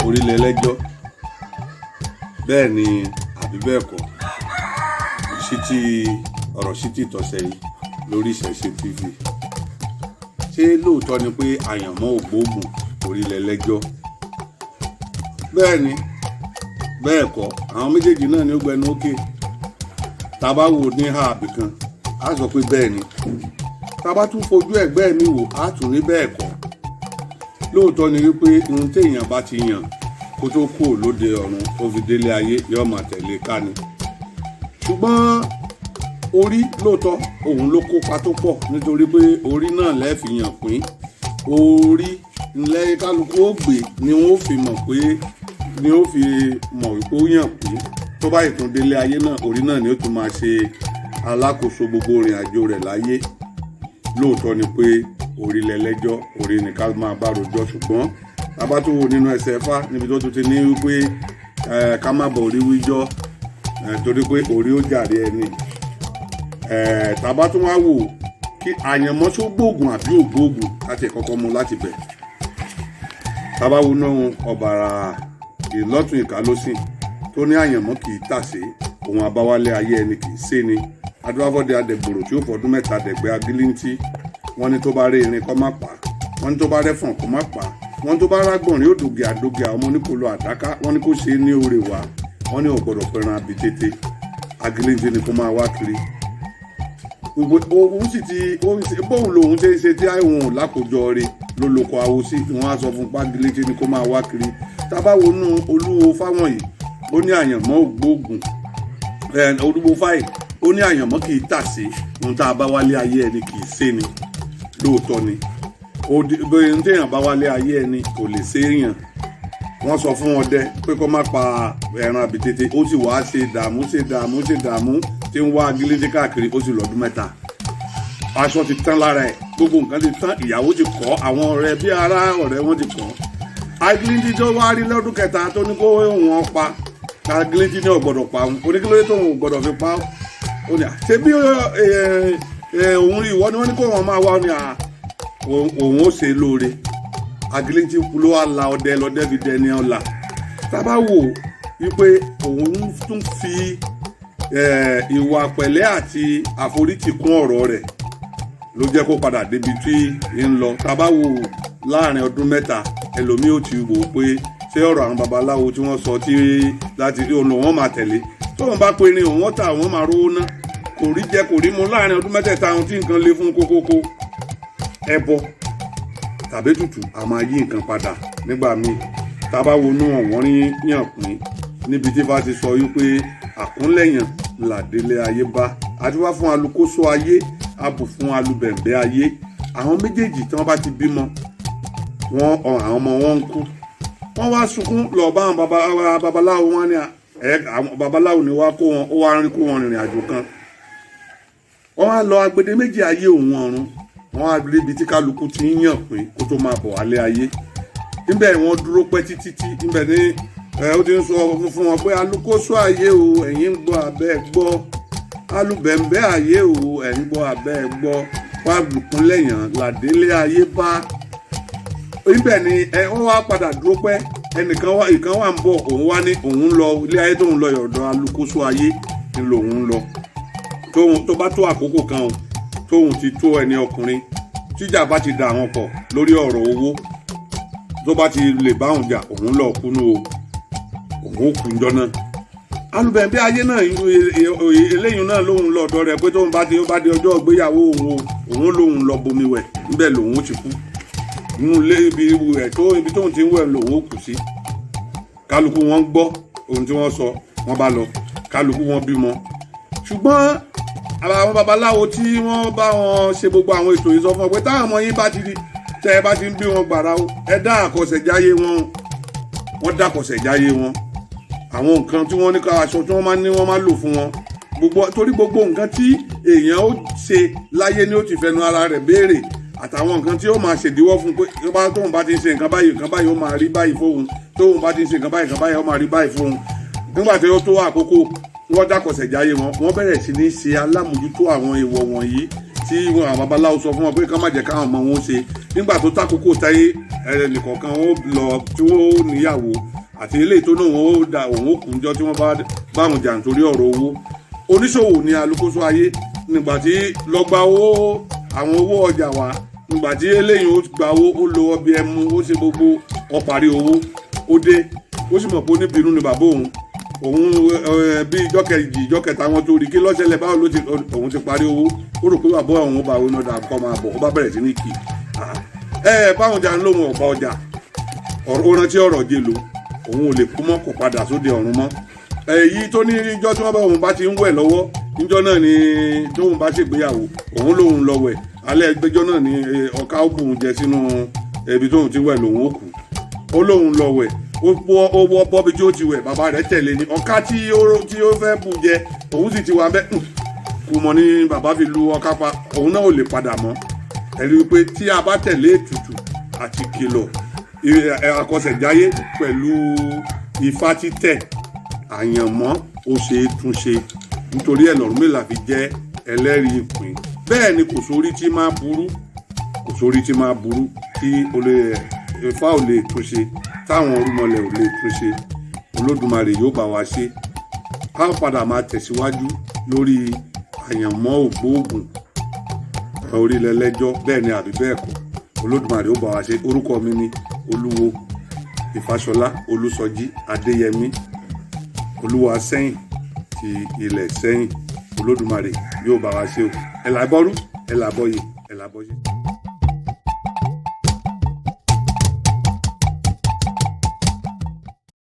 Orí Ni Ẹlẹ. Bẹ́ẹ̀ ni àbí bẹ́ẹ̀ kọ́, ọ̀rọ̀ Ìṣítí tọ̀sẹ̀ yìí lórí Ìṣẹ̀ṣe TV. Ṣé lóòótọ́ ni pé Àyànmọ ò gbóògùn Orí Ni Ẹlẹ? Bẹ́ẹ̀ ni bẹ́ẹ̀ kọ́, àwọn méjèèjì náà ni ó gbẹnu ókè. Tá bá wò ní ààbì kan á sọ pé bẹ́ẹ̀ ni, tá bá tún fojú ẹ̀gbẹ́ mi wò á tún rí bẹ́ẹ̀ kọ́. Lóòótọ́ ni wípé ohun téèyàn bá ti yàn kó tó kú lóde ọ̀run tó fi délé ayé yóò máa tẹ̀lé ká ni. Ṣùgbọ́n orí lóòótọ́ òun ló kópa tó pọ̀, nítorí pé orí náà lẹ́ẹ̀fì yàn pín. Orí ńlẹ́ kálukú ó gbé ni wọ́n fi mọ̀ pé ni ó fi mọ̀ wípé ó yàn pín. Tó bá ìtún délé ayé náà, orí náà ni ó tún máa ṣe alákòóso gbogbo ìrìn àjò rẹ̀ láyé. Lóòótọ́ ni pé Orí Ni Ẹlẹ, orí ni ká máa bá rojọ́. Ṣùgbọ́n tábà tó wo nínú ẹsẹ̀ Ẹ̀fà níbi tó tún ti ní wípé ká má bọ̀ orí wíjọ́, torí pé orí ó jàre ẹni. Tábà tún wá wò kí Àyànmọ tó gbóògùn àbí ò gbóògùn láti kọ́kọ́ mú láti bẹ̀. Tábà wo náà ọ̀bàrà ìlọ́tún ìka lósìn tó ní Àyànmọ kì í tàsé, òun àbáwálé ayé ẹni kì í sé ni. Adúláfọ́dé adẹ̀gbòrò tí ó fọdún mẹ́ta dẹ̀gbẹ́ agílíntì. Wọ́n ní tó bá rí irin kó má pa, wọ́n ní tó bá rẹ́fọ̀n kó má pa, wọ́n ní tó bá rágbọ̀nrín òdògè àdógè àwọn oníkòló àdáká, wọ́n ní kó ṣe é ní oore wá, wọ́n ní ò gbọ́dọ̀ fẹ́ràn àbí tètè agílíntì ni kó máa wá kiri. Òun sì ti bóun lòun ṣe ń ṣe tí àwọn ò lákòjọ rẹ̀ ló lóko awo sí, wọ́n á sọ fún pagílíntì ni kó máa wá kiri. Tábà wọnú Olúwo Fáwọ̀nyí, ó ní Àyànmọ ò gbóògùn. Olúwo Fáyì ó ní Àyànmọ kì í tàsé, ohun tá a bá wálé ayé ẹni kì í sé ni. Lóòótọ́ ni ohun téèyàn bá wálé ayé ẹni kò lè sé èèyàn. Wọ́n sọ fún ọdẹ pé kó má pa ẹran àbítètè, ó sì wá ṣe dààmú tí ń wá agílíntì káàkiri, ó sì lọ́dún mẹ́ta. Aṣọ ti tán lára ẹ̀, gbogbo nǹkan ti tán, ìyàwó ti kọ́, àwọn ọ̀rẹ́ bí ará ọ̀rẹ́ wọn ti kọ́. Agílíntì tó wá rí lọ́dún kẹta tó ní kó wọ́n pa, agílíntì ní ò gbọ́dọ̀ pa òun, oníkílódé tó wọn ò gbọ́dọ̀ fi pa ó ní ṣe bí òun rí ìwọ ni wọ́n ní kó wọn máa wá ní òun ó ṣe lóore. Agílíntì ló wá la ọdẹ lọdẹ fi dẹni ọ̀la. Tábà wò wípé òun tún fi ìwà pẹ̀lẹ́ àti àforítì kún ọ̀rọ̀ rẹ̀ ló jẹ́ kó padà débi tí ń lọ. Tábà wò láàrin ọdún mẹ́ta, ẹlòmíì ó ti wò pé ṣé ọ̀rọ̀ àwọn babaláwo tí wọ́n sọ tí láti rí òun wọ́n máa tẹ̀lé, tóun bá pe ni òun ọ̀tá òun máa rówó ná, kò rí jẹ kò rí mu láàrin ọdún mẹ́tẹ̀ẹ̀ta ohun tí nǹkan le fún kókókó. Ẹbọ tàbí tutù a máa yí nǹkan padà nígbà míì. Tábà wọnú ọ̀wọ́n rí yàn pín níbi tí Ifá ti sọ wípé àkúnlẹ̀yàn làdélé ayé bá, àti wá fún alukóso ayé, abù fún alubẹ̀ǹbẹ̀ ayé. Àwọn méjèèjì tí wọ́n bá ti bímọ, àwọn ọmọ wọn ń kú, wọ́n wá sunkún lọ bá àwọn babaláwo. Wọn ní àwọn babaláwo ni wá kó wọn, ó wá rí kó wọn rìnrìn àjò kan. Wọ́n wá lọ agbede méjì ayé òun ọ̀run, wọ́n á rí ibi tí kálukú ti ń yàn pín kó tó máa bọ̀ wálé ayé. Níbẹ̀ wọ́n dúró pẹ́ títí, níbẹ̀ ni ó ti ń sọ fún wọn pé alukóso ayé o, ẹ̀yin ń gbọ́ abẹ́ gbọ́, alubẹ̀ǹbẹ̀ ayé o, ẹ̀yin gbọ́ abẹ́ gbọ́, wá lùkúnlẹ̀yàn làdélé ayé bá. Níbẹ̀ ni wọ́n wá padà dúró pẹ́, ìkan wà ń bọ̀, òun wá ní òun lọ ilé ayé tóun lọ yọ̀dọ̀ alukóso ayé ni lòun lọ. Tó bá tó àkókò kan o, tóun ti tó ẹni ọkùnrin, tíjà bá ti dà wọn pọ̀ lórí ọ̀rọ̀ owó, tó bá ti lè bá òun jà, òun lọ kúnú o, òun ó kú njọ́ náà. Alubẹ̀ǹbẹ̀ ayé náà eléyìí náà lóun lọ ọ̀dọ̀ rẹ̀ pé tóun bá di ọjọ́ ìgbéyàwó òun lóun lọ bomi wẹ̀, níbẹ̀ lòun ó ti kú. Inú ilé ibi tóun ti ń wẹ̀ lòun ó kù sí. Kálukú wọn gbọ́ ohun tí wọ́n sọ, wọ́n bá lọ, kálukú wọn bímọ. Ṣùgbọ́n àwọn babaláwo tí wọ́n bá wọn ṣe gbogbo àwọn ètò yìí sọ fún ọ pé táwọn ọmọ yín bá ti di tẹ́ ẹ bá ti ń bí wọn gbàrà o, ẹ dá àkọsẹ̀jáyé wọn, wọ́n dá àkọsẹ̀jáyé wọn. Àwọn nǹkan tí wọ́n ní ká aṣọ tí wọ́n máa ní wọ́n máa lò fún wọn, torí gbogbo nǹkan tí èèyàn ó ṣe láyé ni ó ti fẹnu ara rẹ̀ béèrè, àtàwọn nǹkan tí ó máa ṣèdíwọ́ fún pé tóun bá ti ń ṣe nǹkan báyìí ó máa rí báyìí fóun, tóun bá ti ń ṣe nǹkan báyìí ó máa rí báyìí fóun. Nígbà tí ó tó àkókò, wọ́n dákọ̀sẹ̀jáyé wọn, wọ́n bẹ̀rẹ̀ sí ní ṣe alámòjútó àwọn èèwọ̀ wọ̀nyí tí àwọn babaláwo sọ fún wọn pé ká má jẹ́ káwọn ọmọ wọn ṣe. Nígbà tó tákòókò táyé ẹnìkọ̀ọ̀kan wọn lọ tí wọ́n níyàwó, àti eléyìí tó náà òun ó da òun ó kù níjọ́ tí wọ́n bá báwọn jà nítorí ọ̀rọ̀ owó. Oníṣòwò ni alukoso ayé nígbà tí lọ gba owó àwọn owó ọjà wá nígbà tí eléyìí ó gba owó ó lo ọbẹ̀ ẹmu ó ṣe gbogbo ó parí owó ó dé ó sì mọ̀ pé oníbìnú ni bàbá òun bí ìjọ́ kejì ìjọ́ kẹta wọn tó rí kí lọ́sẹ̀lẹ̀ báwo ló ti òun ti parí owó ó rò pé bàbá òun bá òun náà kọ́ máa bọ̀ ó bá bẹ̀rẹ̀ sí ní kì báwọn jà ń lóhun ọ̀pá ọjà ó rántí ọ̀rọ̀ jẹ lò òun ò lè kú mọ́ kò padà sóde ọ̀run mọ́ èyí tó ní ìjọ́ tí wọ́n bá òun bá ti ń wẹ̀ lọ́wọ́ níjọ́ náà ni tóun bá ṣègbéyàwó òun lòun lọ wẹ̀ alẹ́ ẹgbẹ́jọ́ náà ni ọ̀ká ó bùn jẹ sínú ibi tóun ti wẹ̀ lòun ó kù ó lòun lọ wẹ̀ ó wọ́ bọ́bi tí ó ti wẹ̀ bàbá rẹ̀ tẹ̀lé ni ọ̀ká tí ó fẹ́ bù jẹ òun sì ti wà bẹ́ẹ̀ kù mọ́ ni bàbá fi lu ọ̀ká pa òun náà ò lè padà mọ́ ẹ̀rí wípé tí a bá tẹ̀lé ètùtù àti kìlọ̀ àkọsẹ̀jáyé pẹ̀lú ifá títẹ̀ àyànmọ́ ó ṣe é túnṣe nítorí ẹ̀ l'Ọ̀rúnmìlà fi jẹ́ ẹlẹ́rìí ìpín bẹ́ẹ̀ ni kò sórí tí máa burú tí ifá ò lè túnṣe táwọn orúmọlẹ̀ ò lè túnṣe Olódùmarè yóò bá wa ṣe ká padà máa tẹ̀síwájú lórí àyànmọ́ ògbóògùn orílẹ̀ lẹ́jọ́ bẹ́ẹ̀ ni àbí bẹ́ẹ̀ kọ́ Olódùmarè ó bá wa ṣe. Orúkọ mi ni Olúwo Fáshọlá Olúṣọjí Adéyẹmí Olúwo Aṣẹ ti ilẹ̀ Ìṣẹ́yìn Olódùmarè yóò bá wa ṣe o ẹ̀ làbọ́rú ẹ̀ làbọ́yè ẹ̀ làbọ́yè.